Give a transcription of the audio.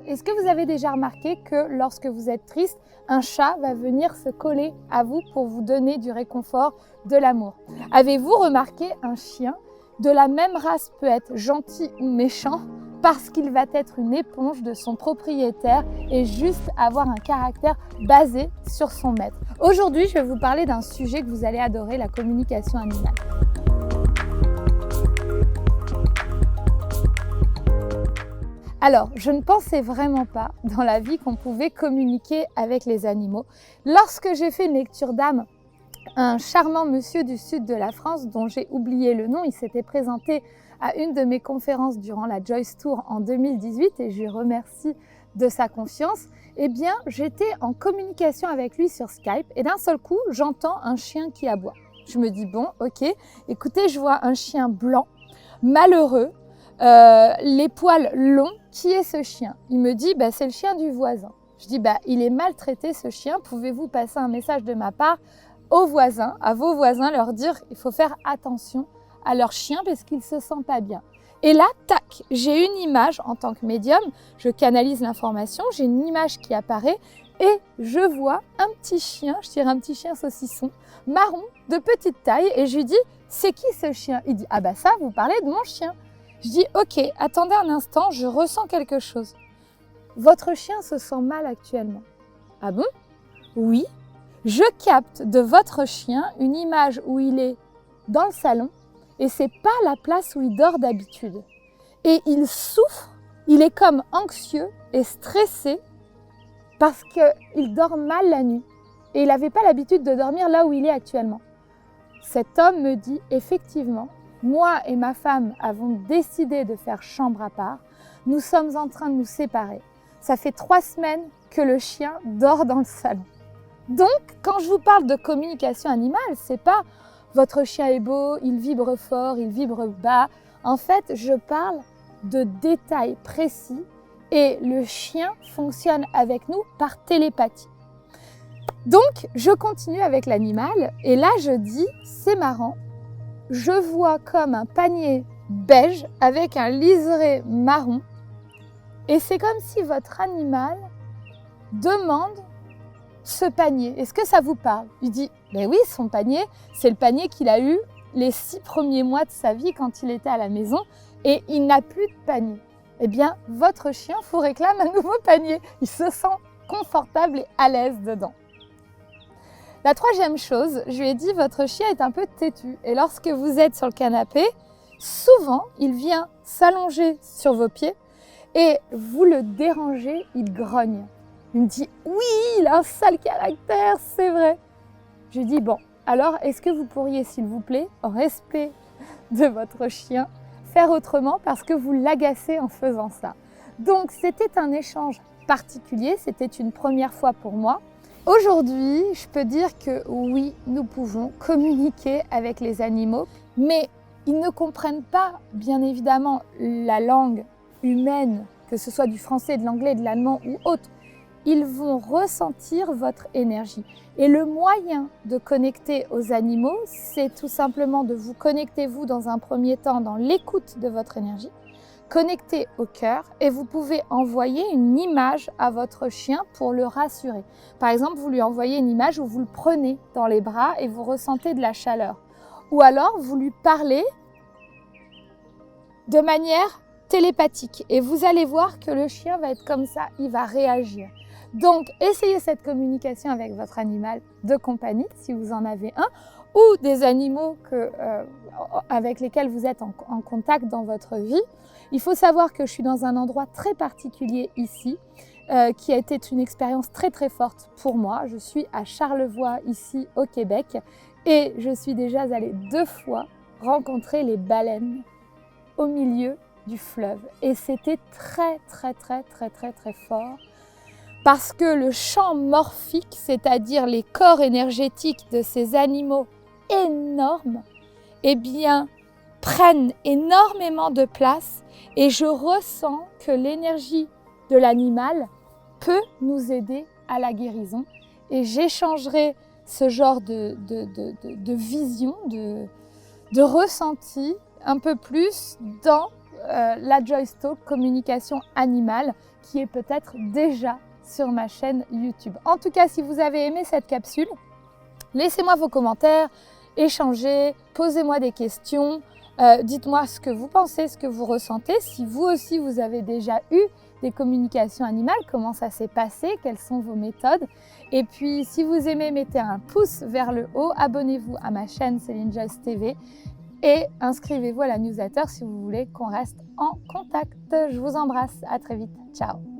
est-ce que vous avez déjà remarqué que lorsque vous êtes triste, un chat va venir se coller à vous pour vous donner du réconfort, de l'amour? Avez-vous remarqué un chien de la même race peut être gentil ou méchant parce qu'il va être une éponge de son propriétaire et juste avoir un caractère basé sur son maître? Aujourd'hui, je vais vous parler d'un sujet que vous allez adorer, la communication animale. Alors, je ne pensais vraiment pas dans la vie qu'on pouvait communiquer avec les animaux. Lorsque j'ai fait une lecture d'âme, un charmant monsieur du sud de la France, dont j'ai oublié le nom, il s'était présenté à une de mes conférences durant la Joyce Tour en 2018 et je lui remercie de sa confiance. Eh bien, j'étais en communication avec lui sur Skype et d'un seul coup, j'entends un chien qui aboie. Je me dis, bon, ok, écoutez, je vois un chien blanc, malheureux, les poils longs, qui est ce chien? Il me dit, c'est le chien du voisin. Je dis, il est maltraité ce chien, pouvez-vous passer un message de ma part aux voisins, à vos voisins, leur dire qu'il faut faire attention à leur chien parce qu'il ne se sent pas bien. Et là, tac, j'ai une image en tant que médium, je canalise l'information, j'ai une image qui apparaît et je vois un petit chien, je dirais un petit chien saucisson, marron, de petite taille et je lui dis, c'est qui ce chien? Il dit, ça, vous parlez de mon chien. Je dis, ok, attendez un instant, je ressens quelque chose. Votre chien se sent mal actuellement. Ah bon? Oui. Je capte de votre chien une image où il est dans le salon et c'est pas la place où il dort d'habitude. Et il souffre, il est comme anxieux et stressé parce qu'il dort mal la nuit. Et il n'avait pas l'habitude de dormir là où il est actuellement. Cet homme me dit, effectivement, moi et ma femme avons décidé de faire chambre à part. Nous sommes en train de nous séparer. Ça fait 3 semaines que le chien dort dans le salon. Donc, quand je vous parle de communication animale, c'est pas votre chien est beau, il vibre fort, il vibre bas. En fait, je parle de détails précis et le chien fonctionne avec nous par télépathie. Donc, je continue avec l'animal et là, je dis, c'est marrant. Je vois comme un panier beige avec un liseré marron et c'est comme si votre animal demande ce panier. Est-ce que ça vous parle? Il dit, oui, son panier, c'est le panier qu'il a eu les 6 premiers mois de sa vie quand il était à la maison et il n'a plus de panier. Eh bien, votre chien vous réclame un nouveau panier. Il se sent confortable et à l'aise dedans. La troisième chose, je lui ai dit, votre chien est un peu têtu et lorsque vous êtes sur le canapé, souvent, il vient s'allonger sur vos pieds et vous le dérangez, il grogne. Il me dit, oui, il a un sale caractère, c'est vrai. Je lui dis, bon, alors est-ce que vous pourriez, s'il vous plaît, en respect de votre chien, faire autrement parce que vous l'agacez en faisant ça. Donc, c'était un échange particulier, c'était une première fois pour moi. Aujourd'hui, je peux dire que oui, nous pouvons communiquer avec les animaux, mais ils ne comprennent pas, bien évidemment, la langue humaine, que ce soit du français, de l'anglais, de l'allemand ou autre. Ils vont ressentir votre énergie. Et le moyen de connecter aux animaux, c'est tout simplement de vous connecter, vous, dans un premier temps, dans l'écoute de votre énergie, connecter au cœur et vous pouvez envoyer une image à votre chien pour le rassurer. Par exemple, vous lui envoyez une image où vous le prenez dans les bras et vous ressentez de la chaleur. Ou alors, vous lui parlez de manière télépathique et vous allez voir que le chien va être comme ça, il va réagir. Donc, essayez cette communication avec votre animal de compagnie, si vous en avez un, ou des animaux avec lesquels vous êtes en contact dans votre vie. Il faut savoir que je suis dans un endroit très particulier ici, qui a été une expérience très très forte pour moi. Je suis à Charlevoix, ici au Québec, et je suis déjà allée 2 fois rencontrer les baleines au milieu du fleuve. Et c'était très très très très très très fort. Parce que le champ morphique, c'est-à-dire les corps énergétiques de ces animaux énormes, prennent énormément de place et je ressens que l'énergie de l'animal peut nous aider à la guérison. Et j'échangerai ce genre de vision, de ressenti un peu plus dans la Joyce Talk communication animale qui est peut-être déjà sur ma chaîne YouTube. En tout cas, si vous avez aimé cette capsule, laissez-moi vos commentaires, échangez, posez-moi des questions, dites-moi ce que vous pensez, ce que vous ressentez, si vous aussi vous avez déjà eu des communications animales, comment ça s'est passé, quelles sont vos méthodes. Et puis si vous aimez, mettez un pouce vers le haut, abonnez-vous à ma chaîne Céline Joyce TV et inscrivez-vous à la newsletter si vous voulez qu'on reste en contact. Je vous embrasse, à très vite, ciao.